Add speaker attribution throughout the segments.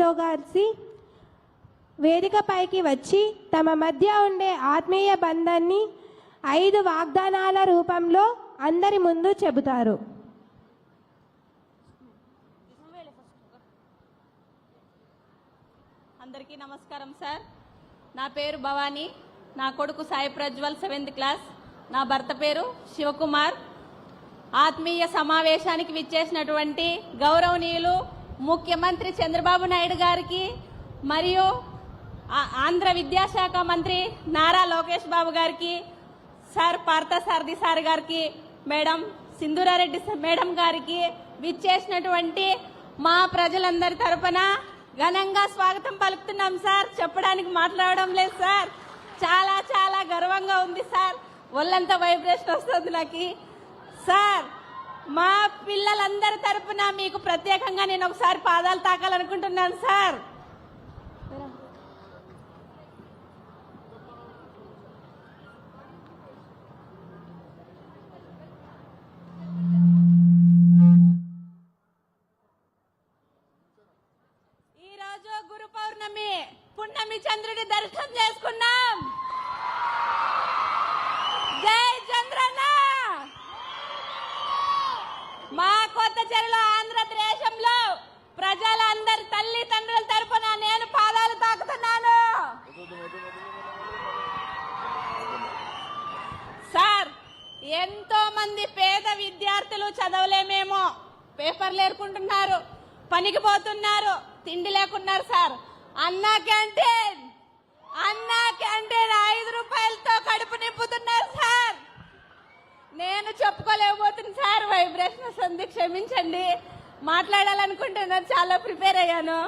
Speaker 1: తో కలిసి వేదికపైకి వచ్చి తమ మధ్య ఉండే ఆత్మీయ బంధాన్ని 5 వాగ్దానాల రూపంలో అందరి ముందు చెబుతారు.
Speaker 2: అందరికీ నమస్కారం సార్. నా పేరు భవానీ, నా కొడుకు సాయి ప్రజ్వల్ 7th క్లాస్, నా భర్త పేరు శివకుమార్. ఆత్మీయ సమావేశానికి విచ్చేసినటువంటి గౌరవనీయులు ముఖ్యమంత్రి చంద్రబాబు నాయుడు గారికి మరియు ఆంధ్ర విద్యాశాఖ మంత్రి నారా లోకేష్ బాబు గారికి, సార్ పార్థసారథి సార్ గారికి, మేడం సింధూరారెడ్డి మేడం గారికి విచ్చేసినటువంటి మా ప్రజలందరి తరపున ఘనంగా స్వాగతం పలుకుతున్నాం సార్. చెప్పడానికి మాట్లాడడం లేదు సార్. చాలా చాలా గర్వంగా ఉంది సార్. ఒళ్ళంతా వైబ్రేషన్ వస్తుంది నాకు సార్. మా పిల్లలందరి తరపున మీకు ప్రత్యేకంగా నేను ఒకసారి పాదాలు తాకాలనుకుంటున్నాను సార్. ఈరోజు గురు పౌర్ణమి, పున్నమి చంద్రుడి దర్శనం చేసుకున్నాం. జై చంద్రన్న. మా కొత్తచెరులో ఆంధ్రదేశంలో ప్రజలందరి తల్లిదండ్రుల తరపున నేను పాదాలు తాకుతున్నాను సార్. ఎంతో మంది పేద విద్యార్థులు చదవలేమేమో పేపర్లు ఏరుకుంటున్నారు, పనికి పోతున్నారు, తిండి లేకున్నారు సార్. అన్నా క్యాంటీన్ 5 రూపాయలతో కడుపు నింపుతున్నారు సార్. నేను చెప్పుకోలేకపోతుంది సార్, వైబ్రేషన్ వస్తుంది, క్షమించండి. మాట్లాడాలనుకుంటున్నాను, చాలా ప్రిపేర్ అయ్యాను.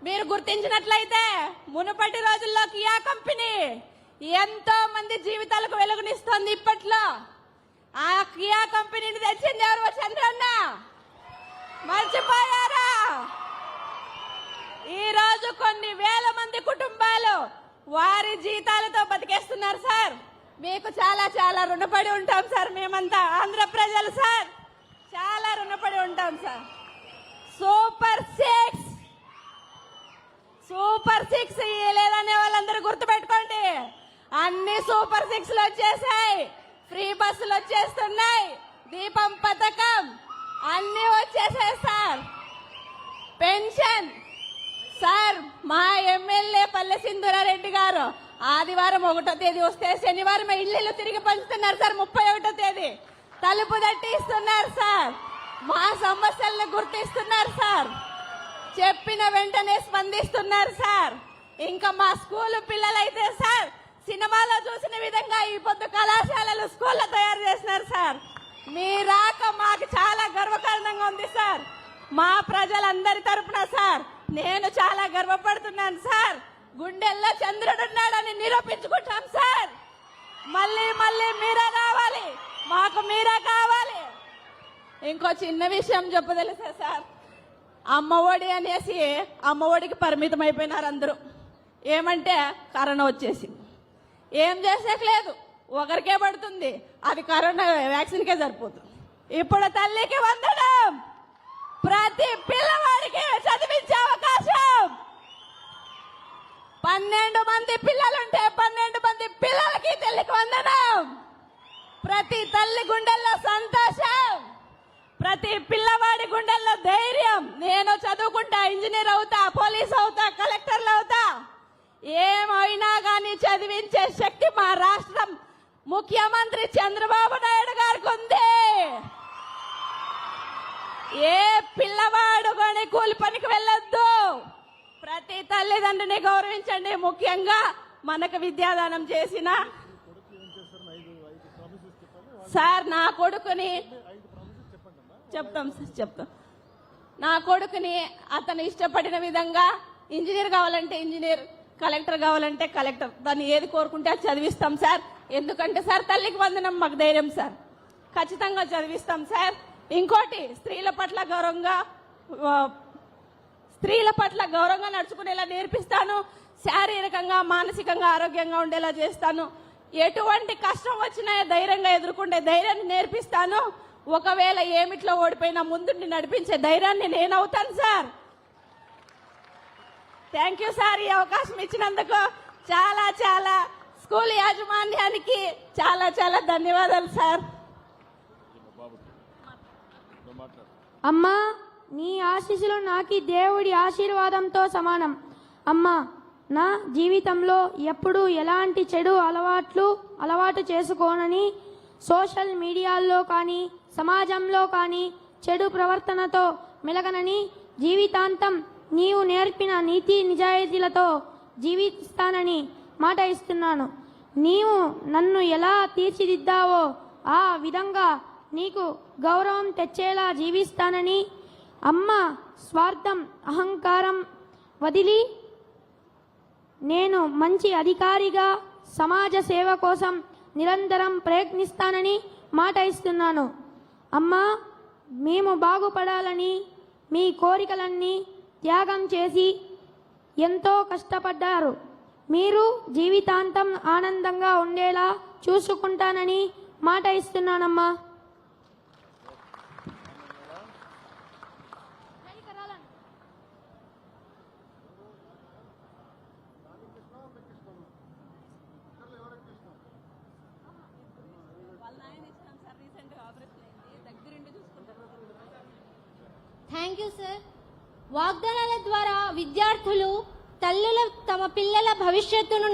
Speaker 2: మీరు గుర్తించినట్లయితే మునుపటి రోజుల్లో కియా కంపెనీ ఎంతో మంది జీవితాలకు వెలుగునిస్తోంది. ఇప్పట్లో ఆ కియా కంపెనీని తెచ్చింది ఎవరు? చంద్రన్న. మర్చిపోయారా? ఈ రోజు కొన్ని వేల మంది కుటుంబాలు వారి జీతాలతో బతికేస్తున్నారు సార్. మీకు చాలా చాలా రుణపడి ఉంటాం సార్. మేమంతా ఆంధ్ర ప్రజలు సార్, చాలా రుణపడి ఉంటాం సార్. సూపర్ సిక్స్ లేదనే వాళ్ళందరూ గుర్తుపెట్టుకోండి. అన్ని సూపర్ 6లు వచ్చేసాయి. ఫ్రీ బస్సులు వచ్చేస్తున్నాయి, దీపం పథకం అన్ని వచ్చేసాయి సార్. పెన్షన్ సార్, మా ఎమ్మెల్యే పల్లె సింధూరారెడ్డి గారు ఆదివారం 1వ తేదీ వస్తే శనివారం ఇళ్ళు తిరిగి పంచుతున్నారు సార్. 31వ తేదీ తలుపు తట్టి ఇస్తున్నారు సార్. మా సమస్యలను గుర్తిస్తున్నారు సార్. చెప్పిన వెంటనే స్పందిస్తున్నారు సార్. ఇంకా మా స్కూల్ పిల్లలైతే సార్ సినిమాలో చూసిన విధంగా ఈ పొద్దు కళాశాలలు స్కూల్లో తయారు చేస్తున్నారు సార్. మీ రాక మాకు చాలా గర్వకారణంగా ఉంది సార్. మా ప్రజలందరి తరపున సార్ నేను చాలా గర్వపడుతున్నాను సార్. గుండెల్లో చంద్రుడున్నాడని నిరూపించుకుంటాం సార్. మళ్ళీ మళ్ళీ మీరే కావాలి, మాకు మీరే కావాలి. ఇంకో చిన్న విషయం చెప్పదలుసా సార్. అమ్మఒడి అనేసి అమ్మఒడికి పరిమితం అయిపోయినారు అందరూ. ఏమంటే కరోనా వచ్చేసింది, ఏం చేసేయలేదు, ఒకరికే పడుతుంది, అది కరోనా వ్యాక్సిన్కే సరిపోతుంది. ఇప్పుడు తల్లికి వందనం, ప్రతి పిల్లవాడికి చదివించే అవకాశం. 12 మంది పిల్లలుంటే 12 మంది పిల్లలకి తల్లికి వందనం. ప్రతి తల్లి గుండెల్లో సంతోషం, ప్రతి పిల్లవాడి గుండెల్లో ధైర్యం. నేను చదువుకుంటా, ఇంజనీర్ అవుతా, పోలీస్ అవుతా, కలెక్టర్లు అవుతా, ఏమైనా కానీ చదివించే శక్తి మా రాష్ట్రం ముఖ్యమంత్రి చంద్రబాబు నాయుడు గారికి ఉంది. ఏ పిల్లవాడు కానీ కూలి పనికి వెళ్ళొద్దు. ప్రతి తల్లిదండ్రిని గౌరవించండి. ముఖ్యంగా మనకు విద్యాదానం చేసిన సార్ నా కొడుకుని చెప్తాం. నా కొడుకుని అతను ఇష్టపడిన విధంగా ఇంజనీర్ కావాలంటే ఇంజనీర్, కలెక్టర్ కావాలంటే కలెక్టర్, తను ఏది కోరుకుంటే అది చదివిస్తాం సార్. ఎందుకంటే సార్ తల్లికి వందనం మాకు ధైర్యం సార్. ఖచ్చితంగా చదివిస్తాం సార్. ఇంకోటి, స్త్రీల పట్ల గౌరవంగా నడుచుకునేలా నేర్పిస్తాను. శారీరకంగా మానసికంగా ఆరోగ్యంగా ఉండేలా చేస్తాను. ఎటువంటి కష్టం వచ్చినా ధైర్యంగా ఎదుర్కొంటే ధైర్యాన్ని నేర్పిస్తాను. ఒకవేళ ఏమిట్లో ఓడిపోయినా ముందుండి నడిపించే ధైర్యాన్ని నేను అవుతాను సార్. థ్యాంక్ యూ సార్, ఈ అవకాశం ఇచ్చినందుకు చాలా చాలా స్కూల్ యాజమాన్యానికి చాలా చాలా ధన్యవాదాలు సార్.
Speaker 3: అమ్మా, నీ ఆశీస్సులు నాకు దేవుడి ఆశీర్వాదంతో సమానం. అమ్మా, నా జీవితంలో ఎప్పుడూ ఎలాంటి చెడు అలవాటు చేసుకోనని, సోషల్ మీడియాల్లో కానీ సమాజంలో కానీ చెడు ప్రవర్తనతో మెలగనని, జీవితాంతం నీవు నేర్పిన నీతి నిజాయితీలతో జీవిస్తానని మాట ఇస్తున్నాను. నీవు నన్ను ఎలా తీర్చిదిద్దావో ఆ విధంగా నీకు గౌరవం తెచ్చేలా జీవిస్తానని, అమ్మ స్వార్థం అహంకారం వదిలి నేను మంచి అధికారిగా సమాజ సేవ కోసం నిరంతరం ప్రయత్నిస్తానని మాట ఇస్తున్నాను. అమ్మా, మేము బాగుపడాలని మీ కోరికలన్నీ త్యాగం చేసి ఎంతో కష్టపడ్డారు. మీరు జీవితాంతం ఆనందంగా ఉండేలా చూసుకుంటానని మాట ఇస్తున్నానమ్మా.
Speaker 4: Thank you sir. వాగ్దానాల ద్వారా విద్యార్థులు తల్లుల తమ పిల్లల భవిష్యత్తును